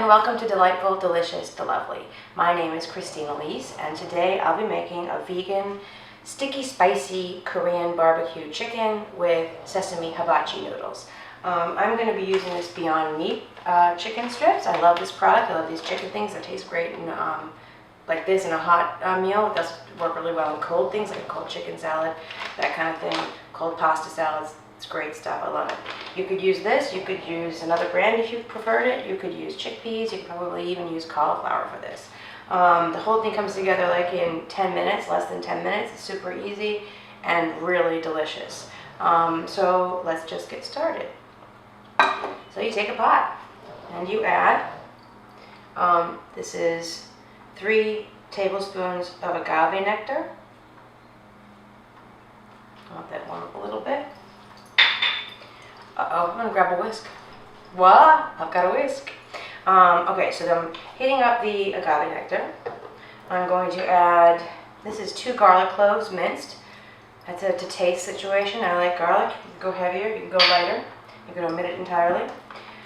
welcome to Delightful, Delicious, Delovely. My name is Christina Elise, and today I'll be making a vegan, sticky, spicy Korean barbecue chicken with Sesame Hibachi Noodles. I'm going to be using this Beyond Meat chicken strips. I love this product. I love these chicken things. They taste great in, like this in a hot meal. It does work really well in cold things, like a cold chicken salad, that kind of thing. Cold pasta salads. It's great stuff. I love it. You could use this. You could use another brand if you preferred it. You could use chickpeas. You could probably even use cauliflower for this. The whole thing comes together like in 10 minutes, less than 10 minutes. It's super easy and really delicious. So let's just get started. So you take a pot and you add, this is 3 tablespoons of agave nectar. I want that warm up a little bit. I'm going to grab a whisk. Voila, I've got a whisk. Okay, so then I'm heating up the agave nectar. I'm going to add, this is 2 garlic cloves minced. That's a to taste situation. I like garlic. You can go heavier, you can go lighter. You can omit it entirely.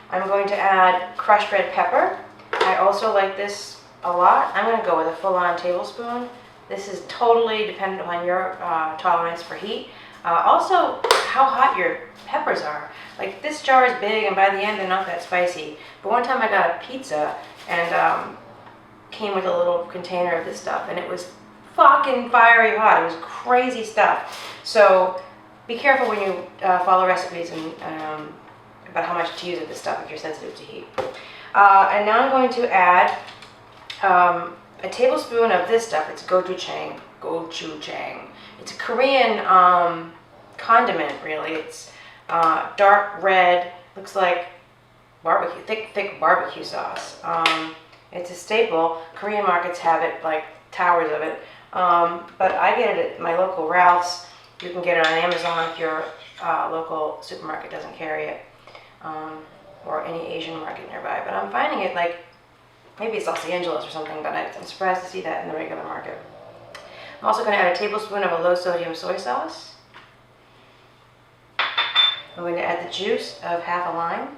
I'm going to add crushed red pepper. I also like this a lot. I'm going to go with a full-on tablespoon. This is totally dependent upon your tolerance for heat. Also, how hot your peppers are. Like, this jar is big, and by the end, they're not that spicy. But one time I got a pizza, and came with a little container of this stuff, and it was fucking fiery hot. It was crazy stuff. So, be careful when you follow recipes and about how much to use of this stuff if you're sensitive to heat. And now I'm going to add a tablespoon of this stuff. It's gochujang. Gochujang. It's a Korean condiment, really. It's dark red, looks like barbecue, thick barbecue sauce. It's a staple. Korean markets have it, like towers of it. But I get it at my local Ralph's. You can get it on Amazon if your local supermarket doesn't carry it, or any Asian market nearby. But I'm finding it like, maybe it's Los Angeles or something, but I'm surprised to see that in the regular market. I'm also going to add a tablespoon of a low-sodium soy sauce. I'm going to add the juice of half a lime.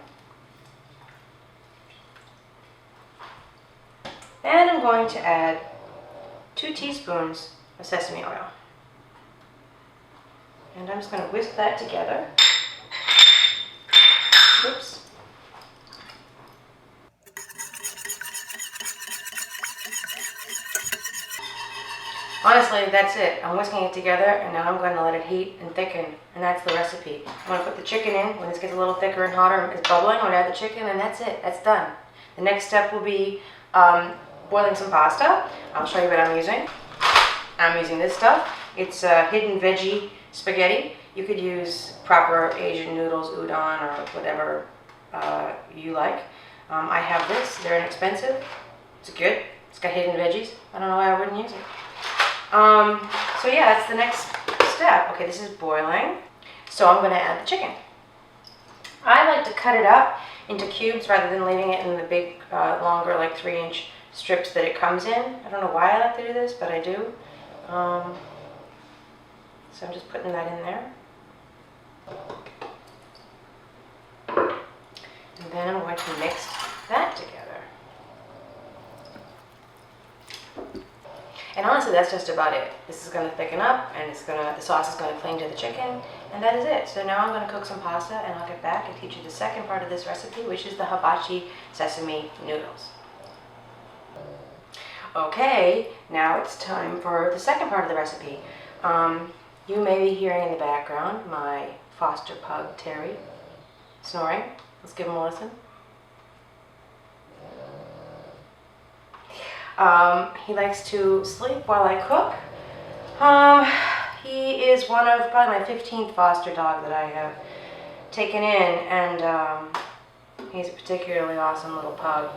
And I'm going to add 2 teaspoons of sesame oil. And I'm just going to whisk that together. Oops. Honestly, that's it. I'm whisking it together, and now I'm going to let it heat and thicken, and that's the recipe. I'm going to put the chicken in. When this gets a little thicker and hotter, it's bubbling. I'm going to add the chicken, and that's it. That's done. The next step will be boiling some pasta. I'll show you what I'm using. I'm using this stuff. It's hidden veggie spaghetti. You could use proper Asian noodles, udon, or whatever you like. I have this. They're inexpensive. It's good. It's got hidden veggies. I don't know why I wouldn't use it. So yeah, that's the next step. Okay, this is boiling. So I'm going to add the chicken. I like to cut it up into cubes rather than leaving it in the big, longer, like 3-inch strips that it comes in. I don't know why I like to do this, but I do. So I'm just putting that in there. And then I'm going to mix that together. And honestly, that's just about it. This is going to thicken up, and the sauce is going to cling to the chicken, and that is it. So now I'm going to cook some pasta, and I'll get back and teach you the second part of this recipe, which is the hibachi sesame noodles. Okay, now it's time for the second part of the recipe. You may be hearing in the background my foster pug, Terry, snoring. Let's give him a listen. He likes to sleep while I cook. He is one of probably my 15th foster dog that I have taken in, and he's a particularly awesome little pug.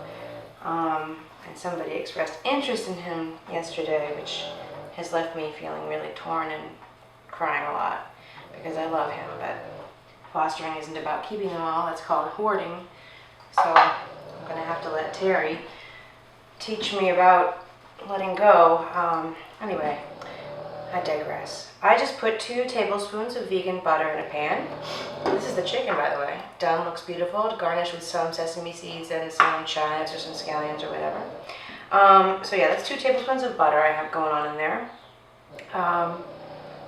And somebody expressed interest in him yesterday, which has left me feeling really torn and crying a lot, because I love him, but fostering isn't about keeping them all. That's called hoarding. So I'm going to have to let Terry teach me about letting go. Anyway, I digress. I just put 2 tablespoons of vegan butter in a pan. This is the chicken, by the way. Done, looks beautiful. Garnished with some sesame seeds and some chives or some scallions or whatever. So yeah, that's 2 tablespoons of butter I have going on in there.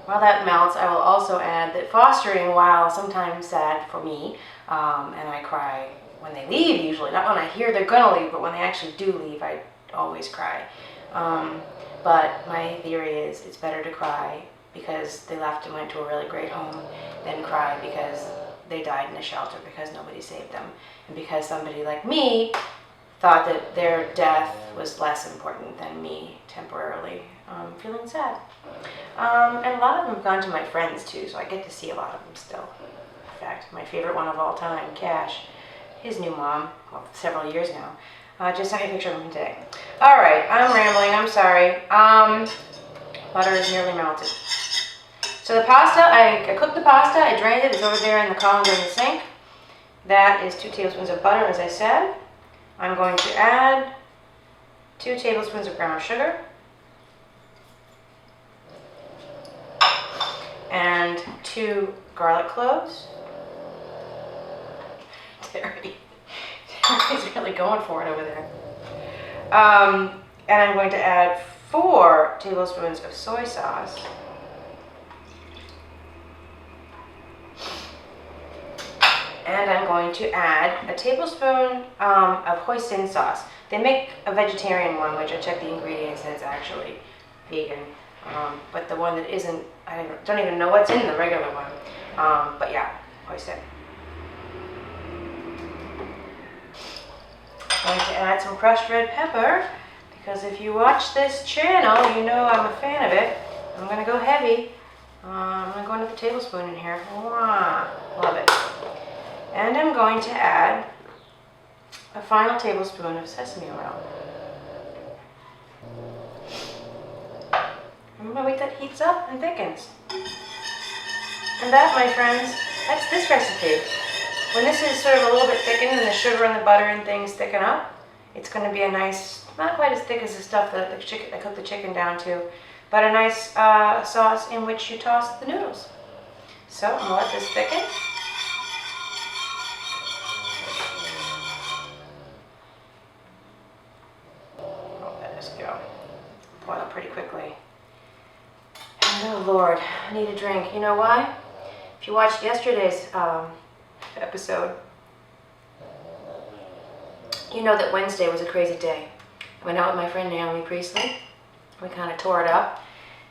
While that melts, I will also add that fostering, while sometimes sad for me, and I cry when they leave usually, not when I hear they're gonna leave, but when they actually do leave, I always cry. But my theory is it's better to cry because they left and went to a really great home than cry because they died in a shelter because nobody saved them. And because somebody like me thought that their death was less important than me temporarily feeling sad. And a lot of them have gone to my friends too, so I get to see a lot of them still. In fact, my favorite one of all time, Cash, his new mom, well, several years now, just sent me a picture of him today. All right, I'm rambling, I'm sorry. Butter is nearly melted. So the pasta, I cooked the pasta, I drained it, it's over there in the colander in the sink. That is 2 tablespoons of butter, as I said. I'm going to add 2 tablespoons of brown sugar and 2 garlic cloves. Terry's really going for it over there. And I'm going to add 4 tablespoons of soy sauce. And I'm going to add a tablespoon of hoisin sauce. They make a vegetarian one, which I checked the ingredients and it's actually vegan. But the one that isn't, I don't even know what's in the regular one. But yeah, hoisin. I'm going to add some crushed red pepper because if you watch this channel, you know I'm a fan of it. I'm going to go heavy. I'm going to go another tablespoon in here. Wow, love it. And I'm going to add a final tablespoon of sesame oil. I'm going to wait that heats up and thickens. And that, my friends, that's this recipe. When this is sort of a little bit thickened and the sugar and the butter and things thicken up, it's going to be a nice, not quite as thick as the stuff that I cooked the chicken down to, but a nice sauce in which you toss the noodles. So I'm going to let this thicken. Boil pretty quickly. And oh Lord, I need a drink. You know why? If you watched yesterday's episode, you know that Wednesday was a crazy day. I went out with my friend Naomi Priestley. We kind of tore it up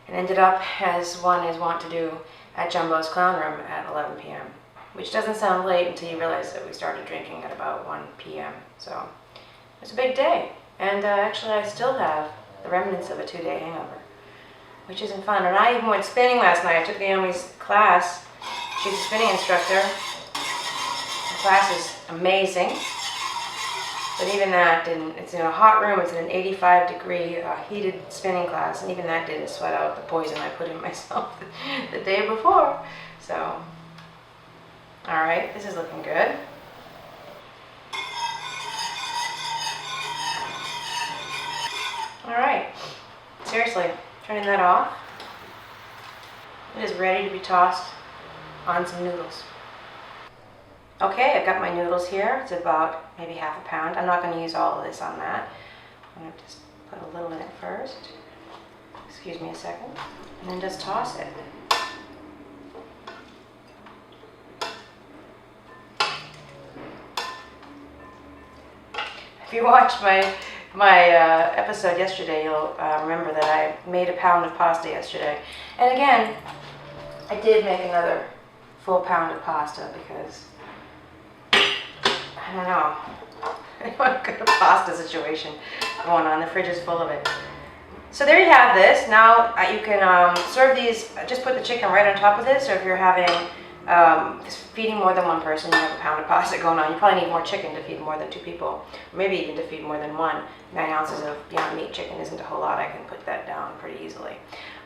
and ended up, as one is wont to do, at Jumbo's Clown Room at 11 p.m. Which doesn't sound late until you realize that we started drinking at about 1 p.m. So it was a big day. And actually I still have the remnants of a 2-day hangover, which isn't fun. And I even went spinning last night. I took Naomi's class. She's a spinning instructor. The class is amazing. But even that didn't, it's in a hot room, it's in an 85-degree heated spinning class, and even that didn't sweat out the poison I put in myself the day before. So, all right, this is looking good. All right, seriously, turning that off. It is ready to be tossed on some noodles. Okay, I've got my noodles here. It's about maybe half a pound. I'm not going to use all of this on that. I'm going to just put a little in it first. Excuse me a second. And then just toss it. If you watched my episode yesterday, you'll remember that I made a pound of pasta yesterday. And again, I did make another full pound of pasta because I don't know. I've got a pasta situation going on. The fridge is full of it. So there you have this. Now you can serve these, just put the chicken right on top of this, or if you're having, feeding more than one person, you have a pound of pasta going on. You probably need more chicken to feed more than 2 people, or maybe even to feed more than one. 9 ounces of Beyond Meat chicken isn't a whole lot. I can put that down pretty easily.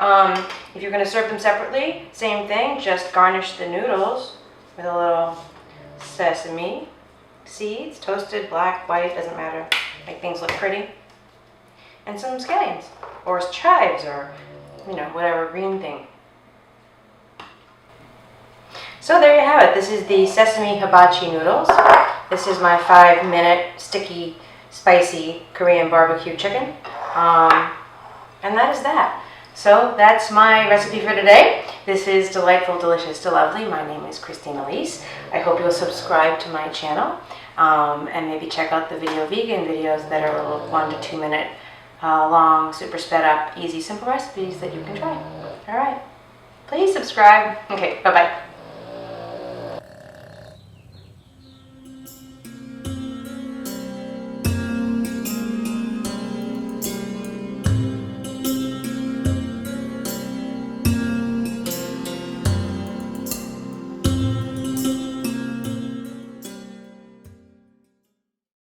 If you're going to serve them separately, same thing, just garnish the noodles with a little sesame seeds, toasted, black, white, doesn't matter, make things look pretty, and some scallions, or chives, or you know, whatever green thing. So there you have it. This is the Sesame Hibachi Noodles. This is my 5-minute sticky, spicy Korean barbecue chicken. And that is that. So that's my recipe for today. This is Delightful, Delicious, Delovely. My name is Christine Elise. I hope you'll subscribe to my channel and maybe check out the vegan videos that are little 1 to 2 minute long, super sped up, easy, simple recipes that you can try. All right. Please subscribe. Okay, bye-bye.